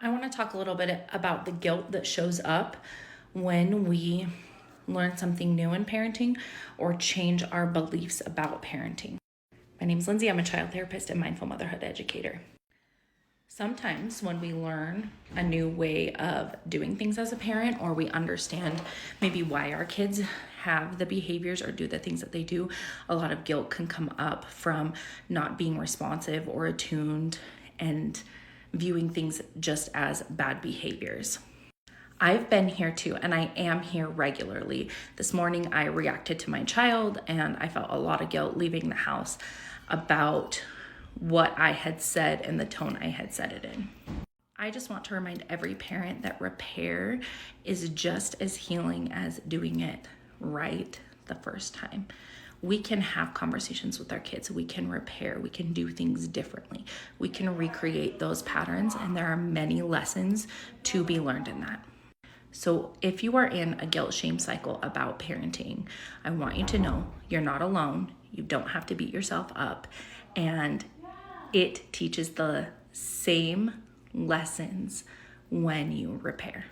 I want to talk a little bit about the guilt that shows up when we learn something new in parenting or change our beliefs about parenting. My name is Lindsay. I'm a child therapist and mindful motherhood educator. Sometimes when we learn a new way of doing things as a parent, or we understand maybe why our kids have the behaviors or do the things that they do, a lot of guilt can come up from not being responsive or attuned and viewing things just as bad behaviors. I've been here too, and I am here regularly. This morning I reacted to my child and I felt a lot of guilt leaving the house about what I had said and the tone I had said it in. I just want to remind every parent that repair is just as healing as doing it right the first time. We can have conversations with our kids. We can repair. We can do things differently. We can recreate those patterns, and there are many lessons to be learned in that. So if you are in a guilt shame cycle about parenting, I want you to know you're not alone. You don't have to beat yourself up. And it teaches the same lessons when you repair.